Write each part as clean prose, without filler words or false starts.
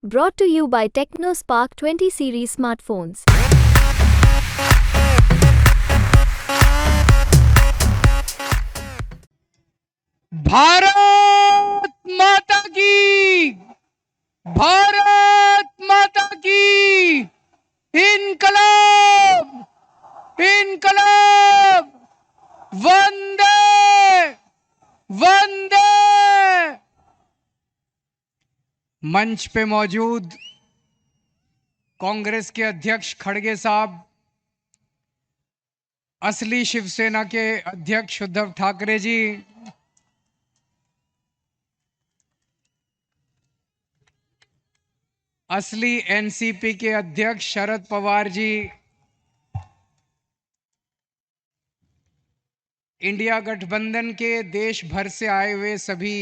Brought to you by TechnoSpark 20 series smartphones. Bharat माता की, भारत माता की, इनकलाब, इनकलाब, वंदे वंदे। मंच पे मौजूद कांग्रेस के अध्यक्ष खड़गे साहब, असली शिवसेना के अध्यक्ष उद्धव ठाकरे जी, असली एनसीपी के अध्यक्ष शरद पवार जी, इंडिया गठबंधन के देश भर से आए हुए सभी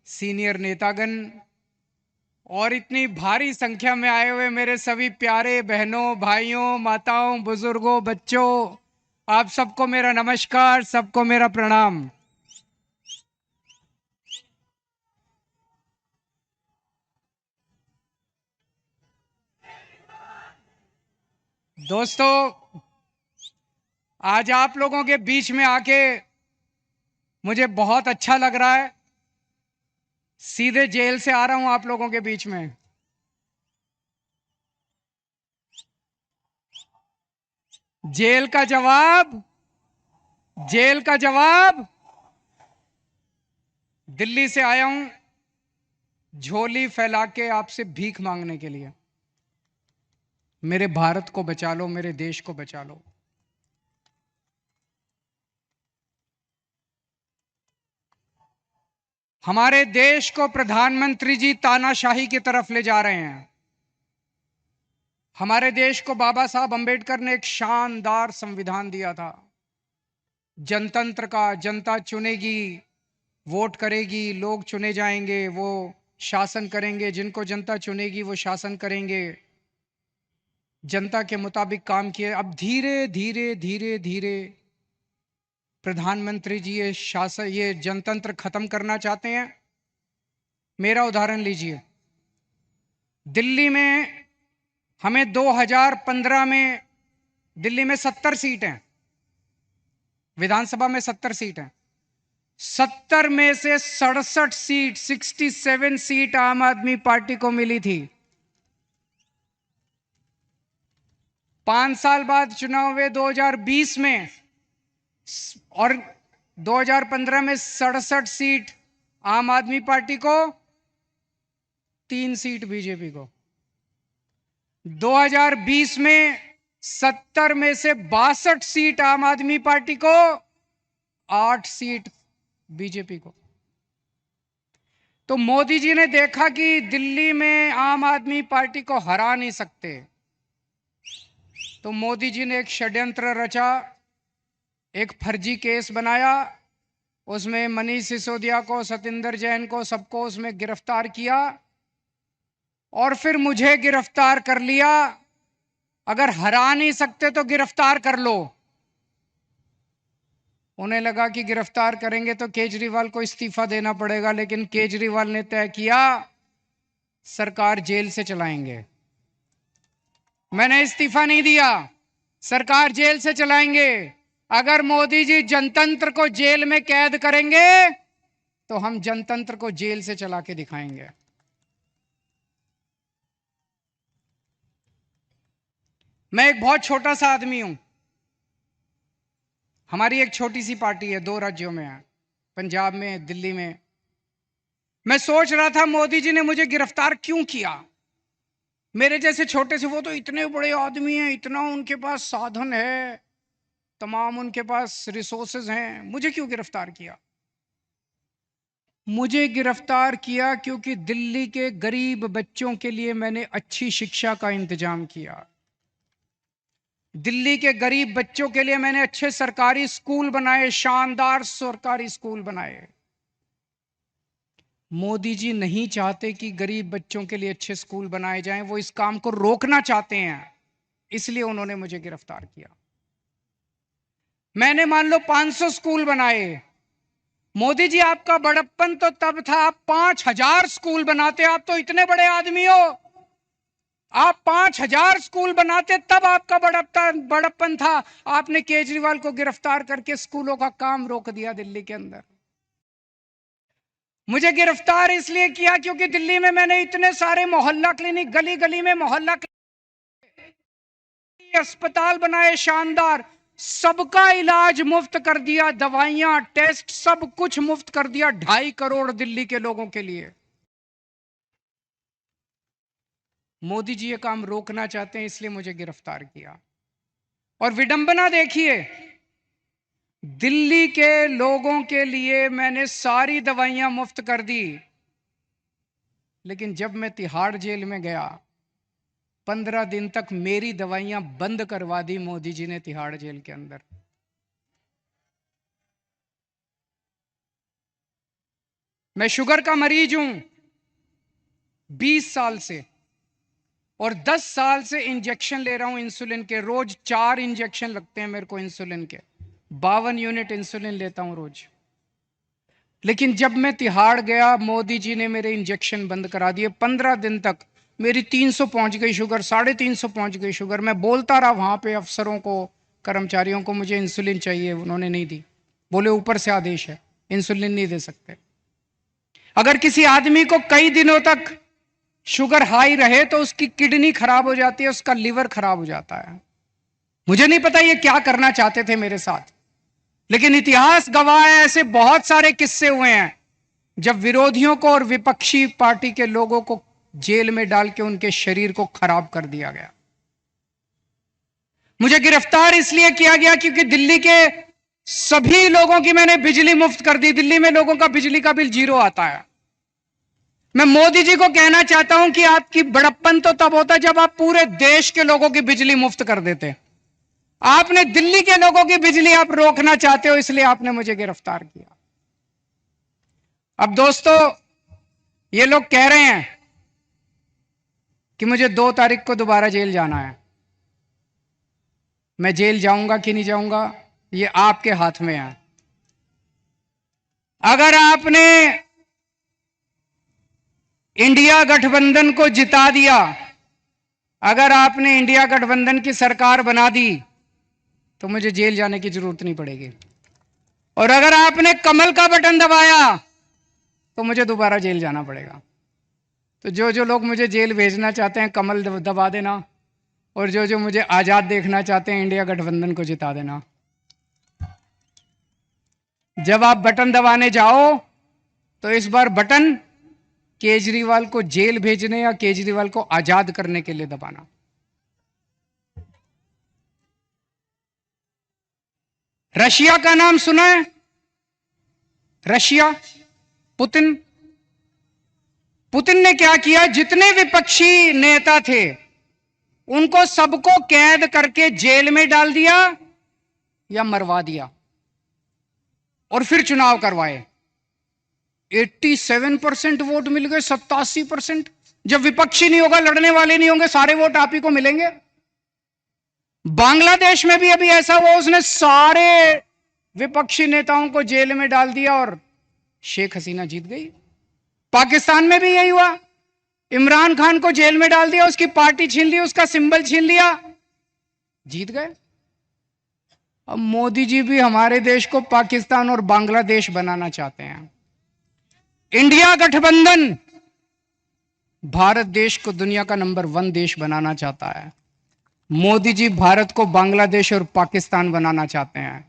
सीनियर नेतागण और इतनी भारी संख्या में आए हुए मेरे सभी प्यारे बहनों, भाइयों, माताओं, बुजुर्गों, बच्चों, आप सबको मेरा नमस्कार, सबको मेरा प्रणाम। दोस्तों, आज आप लोगों के बीच में आके मुझे बहुत अच्छा लग रहा है। सीधे जेल से आ रहा हूं आप लोगों के बीच में। जेल का जवाब, जेल का जवाब, दिल्ली से आया हूं झोली फैला के आपसे भीख मांगने के लिए। मेरे भारत को बचा लो, मेरे देश को बचा लो। हमारे देश को प्रधानमंत्री जी तानाशाही की तरफ ले जा रहे हैं। हमारे देश को बाबा साहब अंबेडकर ने एक शानदार संविधान दिया था, जनतंत्र का। जनता चुनेगी, वोट करेगी, लोग चुने जाएंगे, वो शासन करेंगे। जिनको जनता चुनेगी वो शासन करेंगे। जनता के मुताबिक काम किए। अब धीरे धीरे धीरे धीरे प्रधानमंत्री जी ये शासन, ये जनतंत्र खत्म करना चाहते हैं। मेरा उदाहरण लीजिए, दिल्ली में हमें 2015 में दिल्ली में 70 सीट हैं, विधानसभा में 70 सीट हैं। 70 में से 67 सीट, 67 सीट आम आदमी पार्टी को मिली थी। 5 साल बाद चुनाव हुए 2020 में, और 2015 में 67 सीट आम आदमी पार्टी को, 3 सीट बीजेपी को। 2020 में 70 में से 62 सीट आम आदमी पार्टी को, 8 सीट बीजेपी को। तो मोदी जी ने देखा कि दिल्ली में आम आदमी पार्टी को हरा नहीं सकते, तो मोदी जी ने एक षड्यंत्र रचा, एक फर्जी केस बनाया। उसमें मनीष सिसोदिया को, सतिंदर जैन को, सबको उसमें गिरफ्तार किया और फिर मुझे गिरफ्तार कर लिया। अगर हरा नहीं सकते तो गिरफ्तार कर लो। उन्हें लगा कि गिरफ्तार करेंगे तो केजरीवाल को इस्तीफा देना पड़ेगा, लेकिन केजरीवाल ने तय किया सरकार जेल से चलाएंगे। मैंने इस्तीफा नहीं दिया, सरकार जेल से चलाएंगे। अगर मोदी जी जनतंत्र को जेल में कैद करेंगे तो हम जनतंत्र को जेल से चला के दिखाएंगे। मैं एक बहुत छोटा सा आदमी हूं। हमारी एक छोटी सी पार्टी है, 2 राज्यों में है, पंजाब में, दिल्ली में। मैं सोच रहा था मोदी जी ने मुझे गिरफ्तार क्यों किया। मेरे जैसे छोटे से, वो तो इतने बड़े आदमी हैं, इतना उनके पास साधन है, तमाम उनके पास रिसोर्सेज हैं, मुझे क्यों गिरफ्तार किया। मुझे गिरफ्तार किया क्योंकि दिल्ली के गरीब बच्चों के लिए मैंने अच्छी शिक्षा का इंतजाम किया। दिल्ली के गरीब बच्चों के लिए मैंने अच्छे सरकारी स्कूल बनाए, शानदार सरकारी स्कूल बनाए। मोदी जी नहीं चाहते कि गरीब बच्चों के लिए अच्छे स्कूल बनाए जाएं, वो इस काम को रोकना चाहते हैं, इसलिए उन्होंने मुझे गिरफ्तार किया। मैंने मान लो 500 स्कूल बनाए, मोदी जी, आपका बड़प्पन तो तब था आप 5,000 स्कूल बनाते, आप तो इतने बड़े आदमी हो, आप 5,000 स्कूल बनाते तब आपका बड़प्पन था। आपने केजरीवाल को गिरफ्तार करके स्कूलों का काम रोक दिया दिल्ली के अंदर। मुझे गिरफ्तार इसलिए किया क्योंकि दिल्ली में मैंने इतने सारे मोहल्ला क्लिनिक, गली गली में मोहल्ला क्लिनिक, अस्पताल बनाए शानदार, सबका इलाज मुफ्त कर दिया, दवाइयां, टेस्ट, सब कुछ मुफ्त कर दिया 2.5 करोड़ दिल्ली के लोगों के लिए। मोदी जी ये काम रोकना चाहते हैं, इसलिए मुझे गिरफ्तार किया। और विडंबना देखिए, दिल्ली के लोगों के लिए मैंने सारी दवाइयां मुफ्त कर दी, लेकिन जब मैं तिहाड़ जेल में गया 15 दिन तक मेरी दवाइयां बंद करवा दी मोदी जी ने तिहाड़ जेल के अंदर। मैं शुगर का मरीज हूं 20 साल से, और 10 साल से इंजेक्शन ले रहा हूं इंसुलिन के। रोज 4 इंजेक्शन लगते हैं मेरे को इंसुलिन के, 52 यूनिट इंसुलिन लेता हूं रोज। लेकिन जब मैं तिहाड़ गया, मोदी जी ने मेरे इंजेक्शन बंद करा दिए। 15 दिन तक मेरी 300 पहुंच गई शुगर, 350 पहुंच गई शुगर। मैं बोलता रहा वहां पे अफसरों को, कर्मचारियों को, मुझे इंसुलिन चाहिए, उन्होंने नहीं दी। बोले ऊपर से आदेश है, इंसुलिन नहीं दे सकते। अगर किसी आदमी को कई दिनों तक शुगर हाई रहे तो उसकी किडनी खराब हो जाती है, उसका लिवर खराब हो जाता है। मुझे नहीं पता ये क्या करना चाहते थे मेरे साथ, लेकिन इतिहास गवाह है, ऐसे बहुत सारे किस्से हुए हैं जब विरोधियों को और विपक्षी पार्टी के लोगों को जेल में डाल के उनके शरीर को खराब कर दिया गया। मुझे गिरफ्तार इसलिए किया गया क्योंकि दिल्ली के सभी लोगों की मैंने बिजली मुफ्त कर दी। दिल्ली में लोगों का बिजली का बिल 0 आता है। मैं मोदी जी को कहना चाहता हूं कि आपकी बड़प्पन तो तब होता जब आप पूरे देश के लोगों की बिजली मुफ्त कर देते। आपने दिल्ली के लोगों की बिजली आप रोकना चाहते हो, इसलिए आपने मुझे गिरफ्तार किया। अब दोस्तों, ये लोग कह रहे हैं कि मुझे 2 तारीख को दोबारा जेल जाना है। मैं जेल जाऊंगा कि नहीं जाऊंगा, ये आपके हाथ में है। अगर आपने इंडिया गठबंधन को जिता दिया, अगर आपने इंडिया गठबंधन की सरकार बना दी, तो मुझे जेल जाने की जरूरत नहीं पड़ेगी। और अगर आपने कमल का बटन दबाया तो मुझे दोबारा जेल जाना पड़ेगा। तो जो जो लोग मुझे जेल भेजना चाहते हैं, कमल दबा देना, और जो जो मुझे आजाद देखना चाहते हैं, इंडिया गठबंधन को जिता देना। जब आप बटन दबाने जाओ तो इस बार बटन केजरीवाल को जेल भेजने या केजरीवाल को आजाद करने के लिए दबाना। रशिया का नाम सुना है? Russia, Putin. पुतिन ने क्या किया, जितने विपक्षी नेता थे उनको सबको कैद करके जेल में डाल दिया या मरवा दिया, और फिर चुनाव करवाए। 87% वोट मिल गए, 87%। जब विपक्षी नहीं होगा, लड़ने वाले नहीं होंगे, सारे वोट आप ही को मिलेंगे। बांग्लादेश में भी अभी ऐसा हुआ, उसने सारे विपक्षी नेताओं को जेल में डाल दिया और शेख हसीना जीत गई। पाकिस्तान में भी यही हुआ, इमरान खान को जेल में डाल दिया, उसकी पार्टी छीन ली, उसका सिंबल छीन लिया, जीत गए। अब मोदी जी भी हमारे देश को पाकिस्तान और बांग्लादेश बनाना चाहते हैं। इंडिया गठबंधन भारत देश को दुनिया का नंबर 1 देश बनाना चाहता है। मोदी जी भारत को बांग्लादेश और पाकिस्तान बनाना चाहते हैं।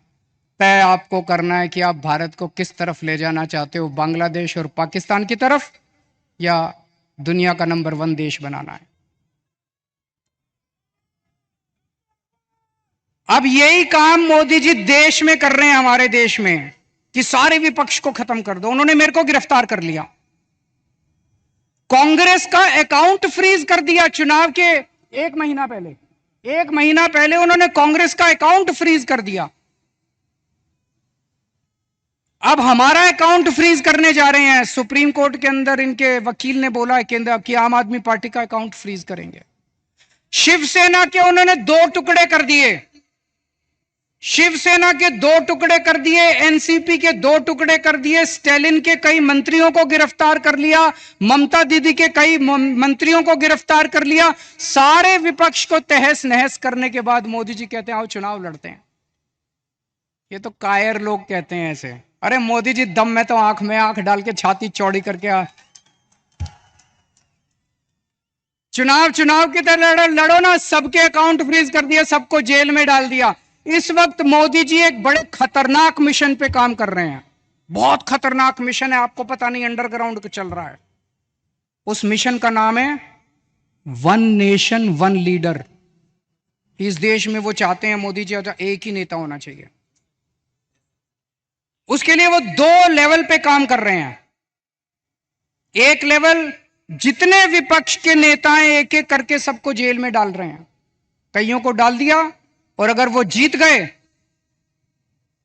तय आपको करना है कि आप भारत को किस तरफ ले जाना चाहते हो, बांग्लादेश और पाकिस्तान की तरफ, या दुनिया का नंबर 1 देश बनाना है। अब यही काम मोदी जी देश में कर रहे हैं, हमारे देश में, कि सारे विपक्ष को खत्म कर दो। उन्होंने मेरे को गिरफ्तार कर लिया, कांग्रेस का अकाउंट फ्रीज कर दिया। चुनाव के 1 महीना पहले उन्होंने कांग्रेस का अकाउंट फ्रीज कर दिया। अब हमारा अकाउंट फ्रीज करने जा रहे हैं। सुप्रीम कोर्ट के अंदर इनके वकील ने बोला है कि आम आदमी पार्टी का अकाउंट फ्रीज करेंगे। शिवसेना के उन्होंने 2 टुकड़े कर दिए, शिवसेना के 2 टुकड़े कर दिए, एनसीपी के 2 टुकड़े कर दिए, स्टालिन के कई मंत्रियों को गिरफ्तार कर लिया, ममता दीदी के कई मंत्रियों को गिरफ्तार कर लिया। सारे विपक्ष को तहस नहस करने के बाद मोदी जी कहते हैं आओ चुनाव लड़ते हैं। ये तो कायर लोग कहते हैं ऐसे। अरे मोदी जी दम में तो आंख में आंख डाल के छाती चौड़ी करके चुनाव की तरह लड़ो ना। सबके अकाउंट फ्रीज कर दिया, सबको जेल में डाल दिया। इस वक्त मोदी जी एक बड़े खतरनाक मिशन पे काम कर रहे हैं। बहुत खतरनाक मिशन है, आपको पता नहीं अंडरग्राउंड चल रहा है। उस मिशन का नाम है वन नेशन वन लीडर। इस देश में वो चाहते हैं मोदी जी एक ही नेता होना चाहिए। उसके लिए वो 2 लेवल पे काम कर रहे हैं। एक लेवल जितने विपक्ष के नेता हैं एक एक करके सबको जेल में डाल रहे हैं। कईयों को डाल दिया, और अगर वो जीत गए,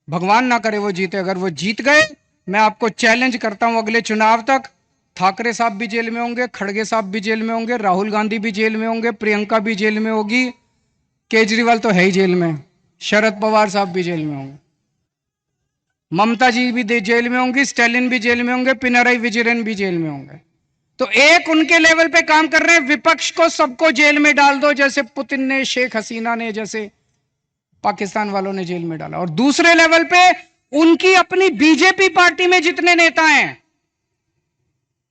भगवान ना करे वो जीते, अगर वो जीत गए, मैं आपको चैलेंज करता हूं अगले चुनाव तक ठाकरे साहब भी जेल में होंगे, खड़गे साहब भी जेल में होंगे, राहुल गांधी भी जेल में होंगे, प्रियंका भी जेल में होगी, केजरीवाल तो है ही जेल में, शरद पवार साहब भी जेल में होंगे, ममता जी भी जेल में होंगी, स्टालिन भी जेल में होंगे, पिनराई विजयन भी जेल में होंगे। तो एक उनके लेवल पे काम कर रहे हैं, विपक्ष को सबको जेल में डाल दो, जैसे पुतिन ने, शेख हसीना ने, जैसे पाकिस्तान वालों ने जेल में डाला। और दूसरे लेवल पे उनकी अपनी बीजेपी पार्टी में जितने नेता हैं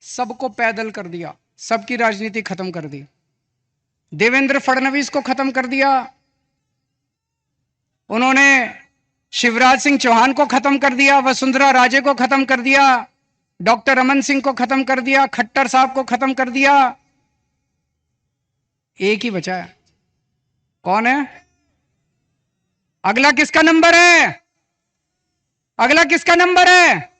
सबको पैदल कर दिया, सबकी राजनीति खत्म कर दी। देवेंद्र फडणवीस को खत्म कर दिया उन्होंने, शिवराज सिंह चौहान को खत्म कर दिया, वसुंधरा राजे को खत्म कर दिया, डॉक्टर रमन सिंह को खत्म कर दिया, खट्टर साहब को खत्म कर दिया। एक ही बचा है, कौन है? अगला किसका नंबर है? अगला किसका नंबर है?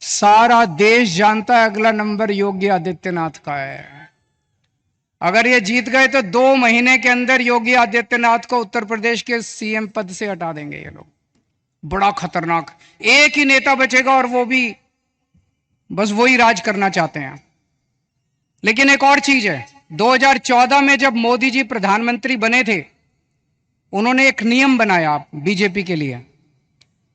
सारा देश जानता है अगला नंबर योगी आदित्यनाथ का है। अगर ये जीत गए तो 2 महीने के अंदर योगी आदित्यनाथ को उत्तर प्रदेश के सीएम पद से हटा देंगे ये लोग। बड़ा खतरनाक, एक ही नेता बचेगा और वो भी बस वही राज करना चाहते हैं। लेकिन एक और चीज है, 2014 में जब मोदी जी प्रधानमंत्री बने थे, उन्होंने एक नियम बनाया बीजेपी के लिए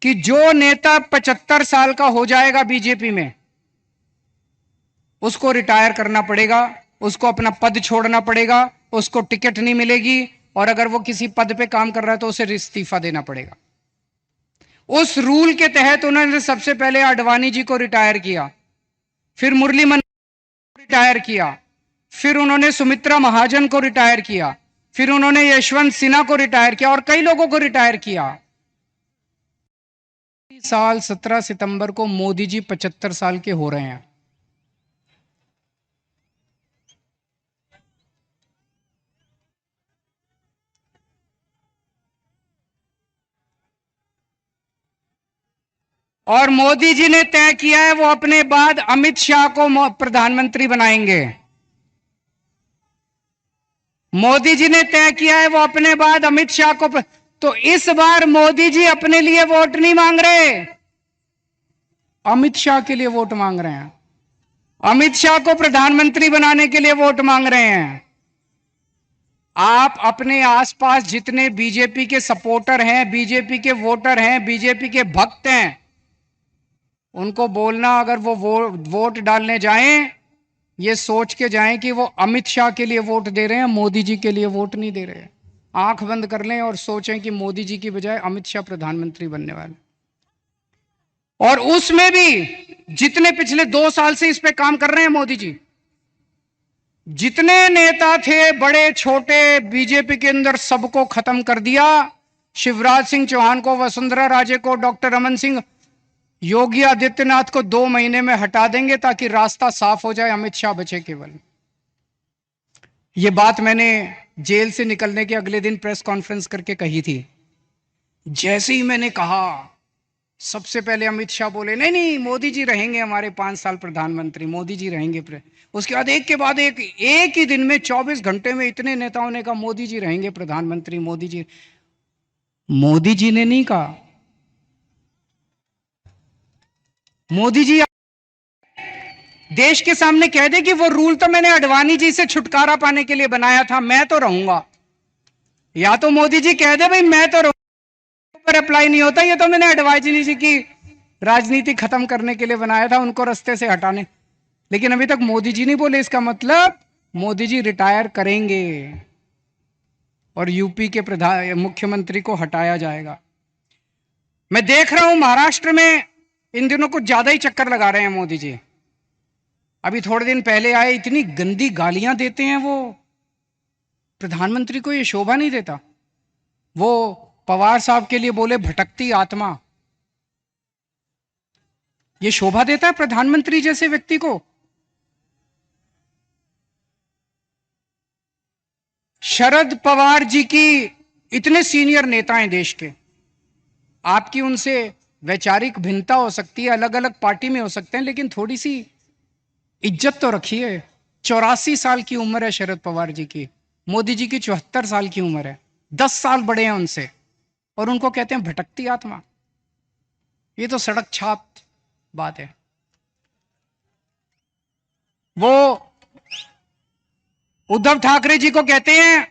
कि जो नेता 75 साल का हो जाएगा बीजेपी में, उसको रिटायर करना पड़ेगा, उसको अपना पद छोड़ना पड़ेगा, उसको टिकट नहीं मिलेगी, और अगर वो किसी पद पे काम कर रहा है तो उसे इस्तीफा देना पड़ेगा। उस रूल के तहत उन्होंने सबसे पहले आडवाणी जी को रिटायर किया, फिर मुरली मनोहर को रिटायर किया, फिर उन्होंने सुमित्रा महाजन को रिटायर किया, फिर उन्होंने यशवंत सिन्हा को रिटायर किया और कई लोगों को रिटायर किया। साल 17 सितंबर को मोदी जी 75 साल के हो रहे हैं। और मोदी जी ने तय किया है वो अपने बाद अमित शाह को प्रधानमंत्री बनाएंगे। मोदी जी ने तय किया है वो अपने बाद अमित शाह को तो इस बार मोदी जी अपने लिए वोट नहीं मांग रहे, अमित शाह के लिए वोट मांग रहे हैं। अमित शाह को प्रधानमंत्री बनाने के लिए वोट मांग रहे हैं। आप अपने आसपास जितने बीजेपी के सपोर्टर हैं, बीजेपी के वोटर हैं, बीजेपी के भक्त हैं, उनको बोलना अगर वो वोट डालने जाएं, ये सोच के जाएं कि वो अमित शाह के लिए वोट दे रहे हैं, मोदी जी के लिए वोट नहीं दे रहे हैं। आंख बंद कर लें और सोचें कि मोदी जी की बजाय अमित शाह प्रधानमंत्री बनने वाले। और उसमें भी जितने पिछले 2 साल से इस पे काम कर रहे हैं मोदी जी, जितने नेता थे बड़े छोटे बीजेपी के अंदर, सबको खत्म कर दिया। शिवराज सिंह चौहान को, वसुंधरा राजे को, डॉक्टर रमन सिंह, योगी आदित्यनाथ को 2 महीने में हटा देंगे ताकि रास्ता साफ हो जाए, अमित शाह बचे केवल। यह बात मैंने जेल से निकलने के अगले दिन प्रेस कॉन्फ्रेंस करके कही थी। जैसे ही मैंने कहा, सबसे पहले अमित शाह बोले नहीं नहीं मोदी जी रहेंगे हमारे 5 साल प्रधानमंत्री, मोदी जी रहेंगे। उसके बाद एक के बाद एक ही दिन में 24 घंटे में इतने नेताओं ने कहा मोदी जी रहेंगे प्रधानमंत्री, मोदी जी। मोदी जी ने नहीं कहा, मोदी जी देश के सामने कह दे कि वो रूल तो मैंने आडवाणी जी से छुटकारा पाने के लिए बनाया था, मैं तो रहूंगा। या तो मोदी जी कह दे भाई मैं तो रहूंगा, पर अप्लाई नहीं होता। ये तो मैंने एडवाइजरी जी की राजनीति खत्म करने के लिए बनाया था, उनको रास्ते से हटाने। लेकिन अभी तक मोदी जी नहीं बोले, इसका मतलब मोदी जी रिटायर करेंगे और यूपी के प्रधान मुख्यमंत्री को हटाया जाएगा। मैं देख रहा हूं महाराष्ट्र में इन दिनों कुछ ज्यादा ही चक्कर लगा रहे हैं मोदी जी। अभी थोड़े दिन पहले आए, इतनी गंदी गालियां देते हैं वो, प्रधानमंत्री को ये शोभा नहीं देता। वो पवार साहब के लिए बोले भटकती आत्मा, ये शोभा देता है प्रधानमंत्री जैसे व्यक्ति को? शरद पवार जी की इतने सीनियर नेता हैं देश के, आपकी उनसे वैचारिक भिन्नता हो सकती है, अलग अलग पार्टी में हो सकते हैं, लेकिन थोड़ी सी इज्जत तो रखिए। 84 साल की उम्र है शरद पवार जी की, मोदी जी की 74 साल की उम्र है, 10 साल बड़े हैं उनसे, और उनको कहते हैं भटकती आत्मा। ये तो सड़क छाप बात है। वो उद्धव ठाकरे जी को कहते हैं,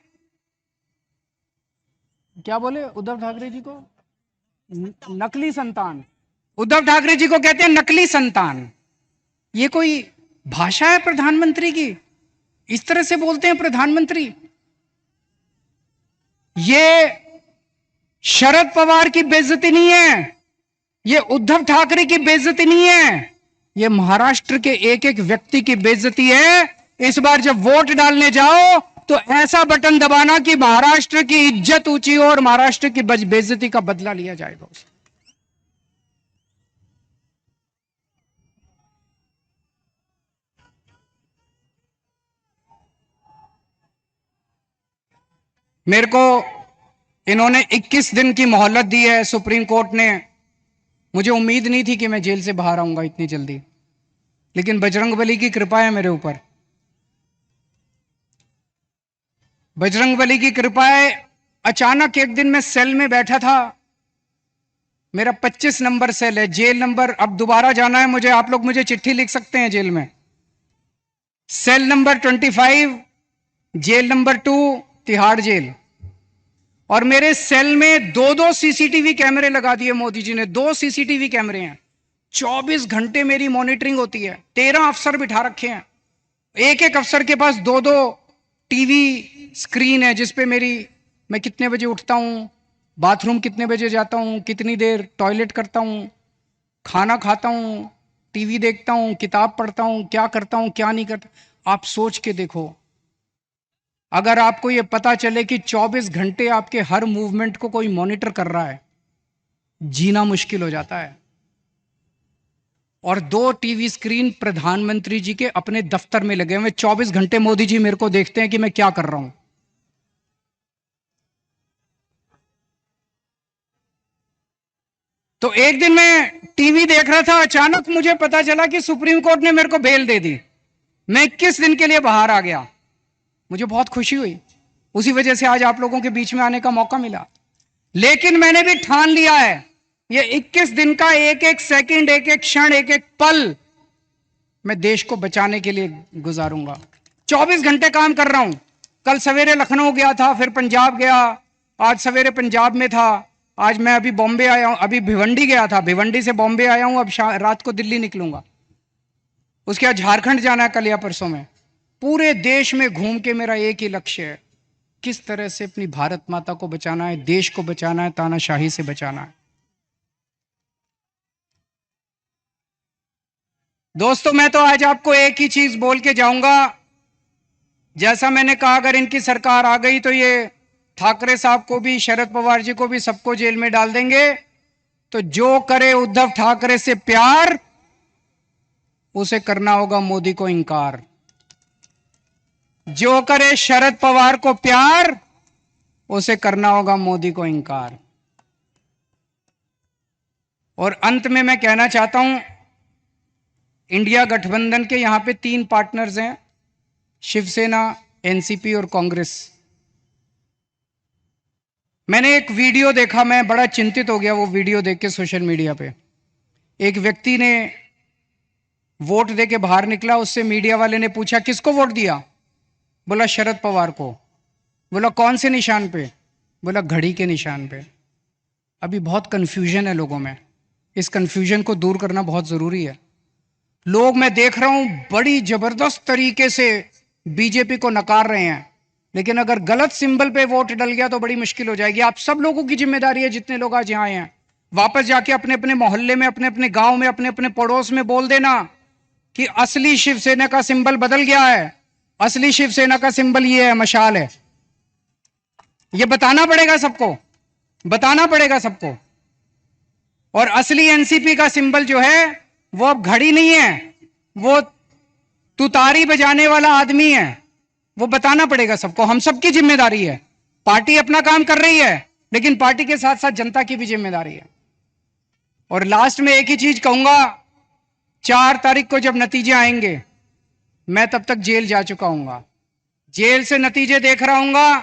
क्या बोले उद्धव ठाकरे जी को? नकली संतान। उद्धव ठाकरे जी को कहते हैं नकली संतान। ये कोई भाषा है प्रधानमंत्री की? इस तरह से बोलते हैं प्रधानमंत्री? ये शरद पवार की बेइज्जती नहीं है, ये उद्धव ठाकरे की बेइज्जती नहीं है, ये महाराष्ट्र के एक एक व्यक्ति की बेइज्जती है। इस बार जब वोट डालने जाओ तो ऐसा बटन दबाना कि महाराष्ट्र की इज्जत ऊंची हो और महाराष्ट्र की बेइज्जती का बदला लिया जाएगा। मेरे को इन्होंने 21 दिन की मोहलत दी है सुप्रीम कोर्ट ने। मुझे उम्मीद नहीं थी कि मैं जेल से बाहर आऊंगा इतनी जल्दी, लेकिन बजरंगबली की कृपा है मेरे ऊपर। बजरंगबली की कृपा है। अचानक एक दिन मैं सेल में बैठा था, मेरा 25 नंबर सेल है, जेल नंबर, अब दोबारा जाना है मुझे, आप लोग मुझे चिट्ठी लिख सकते हैं जेल में। Cell number 25, jail number 2, Tihar jail. और मेरे सेल में 2-2 सीसीटीवी कैमरे लगा दिए मोदी जी ने, 2 सीसीटीवी कैमरे हैं, 24 घंटे मेरी मॉनिटरिंग होती है। 13 अफसर बिठा रखे हैं, एक एक अफसर के पास 2-2 टीवी स्क्रीन है जिसपे मैं कितने बजे उठता हूं, बाथरूम कितने बजे जाता हूं, कितनी देर टॉयलेट करता हूं, खाना खाता हूं, टीवी देखता हूं, किताब पढ़ता हूं, क्या करता हूं क्या नहीं करता। आप सोच के देखो, अगर आपको यह पता चले कि 24 घंटे आपके हर मूवमेंट को कोई मॉनिटर कर रहा है, जीना मुश्किल हो जाता है। और 2 टीवी स्क्रीन प्रधानमंत्री जी के अपने दफ्तर में लगे हुए, 24 घंटे मोदी जी मेरे को देखते हैं कि मैं क्या कर रहा हूं। तो एक दिन मैं टीवी देख रहा था, अचानक मुझे पता चला कि सुप्रीम कोर्ट ने मेरे को बेल दे दी। मैं 21 दिन के लिए बाहर आ गया, मुझे बहुत खुशी हुई। उसी वजह से आज आप लोगों के बीच में आने का मौका मिला। लेकिन मैंने भी ठान लिया है, ये 21 दिन का एक एक सेकंड, एक एक क्षण, एक एक पल मैं देश को बचाने के लिए गुजारूंगा। 24 घंटे काम कर रहा हूं। कल सवेरे लखनऊ गया था, फिर पंजाब गया, आज सवेरे पंजाब में था, आज मैं अभी बॉम्बे आया हूं, अभी भिवंडी गया था, भिवंडी से बॉम्बे आया हूं, अब रात को दिल्ली निकलूंगा। उसके बाद झारखंड जाना है कल या परसों में। पूरे देश में घूम के मेरा एक ही लक्ष्य है, किस तरह से अपनी भारत माता को बचाना है, देश को बचाना है, तानाशाही से बचाना है। दोस्तों, मैं तो आज आपको एक ही चीज बोल के जाऊंगा, जैसा मैंने कहा, अगर इनकी सरकार आ गई तो ये ठाकरे साहब को भी, शरद पवार जी को भी, सबको जेल में डाल देंगे। तो जो करे उद्धव ठाकरे से प्यार, उसे करना होगा मोदी को इंकार। जो करे शरद पवार को प्यार, उसे करना होगा मोदी को इंकार। और अंत में मैं कहना चाहता हूं, इंडिया गठबंधन के यहां पे 3 पार्टनर्स हैं, शिवसेना, एनसीपी और कांग्रेस। मैंने एक वीडियो देखा, मैं बड़ा चिंतित हो गया वो वीडियो देख के सोशल मीडिया पे। एक व्यक्ति ने वोट दे के बाहर निकला, उससे मीडिया वाले ने पूछा किसको वोट दिया? बोला शरद पवार को। बोला कौन से निशान पे? बोला घड़ी के निशान पे। अभी बहुत कंफ्यूजन है लोगों में। इस कंफ्यूजन को दूर करना बहुत जरूरी है। लोग, मैं देख रहा हूं, बड़ी जबरदस्त तरीके से बीजेपी को नकार रहे हैं, लेकिन अगर गलत सिंबल पे वोट डल गया तो बड़ी मुश्किल हो जाएगी। आप सब लोगों की जिम्मेदारी है, जितने लोग आज यहां आए हैं, वापस जाके अपने अपने मोहल्ले में, अपने अपने गांव में, अपने अपने पड़ोस में बोल देना कि असली शिवसेना का सिंबल बदल गया है, असली शिवसेना का सिंबल ये है, मशाल है। ये बताना पड़ेगा सबको, बताना पड़ेगा सबको। और असली एनसीपी का सिंबल जो है वो अब घड़ी नहीं है, वो तुतारी बजाने वाला आदमी है। वो बताना पड़ेगा सबको, हम सबकी जिम्मेदारी है। पार्टी अपना काम कर रही है, लेकिन पार्टी के साथ साथ जनता की भी जिम्मेदारी है। और लास्ट में एक ही चीज कहूंगा, 4 तारीख को जब नतीजे आएंगे, मैं तब तक जेल जा चुका हूंगा, जेल से नतीजे देख रहा हूंगा।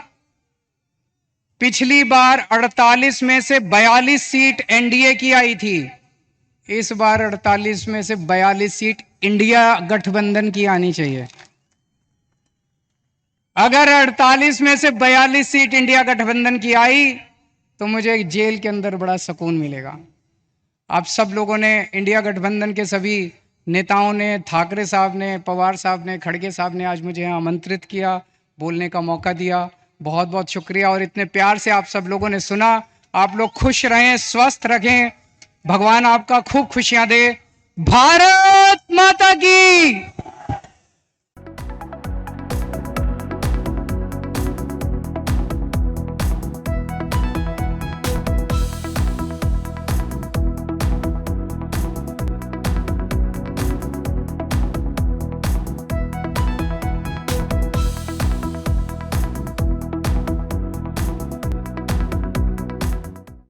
पिछली बार 48 में से 42 सीट एनडीए की आई थी, इस बार 48 में से 42 सीट इंडिया गठबंधन की आनी चाहिए। अगर 48 में से 42 सीट इंडिया गठबंधन की आई तो मुझे जेल के अंदर बड़ा सुकून मिलेगा। आप सब लोगों ने, इंडिया गठबंधन के सभी नेताओं ने, ठाकरे साहब ने, पवार साहब ने, खड़गे साहब ने आज मुझे यहाँ आमंत्रित किया, बोलने का मौका दिया, बहुत बहुत शुक्रिया। और इतने प्यार से आप सब लोगों ने सुना। आप लोग खुश रहें, स्वस्थ रखें, भगवान आपका खूब खुशियां दे। भारत माता की।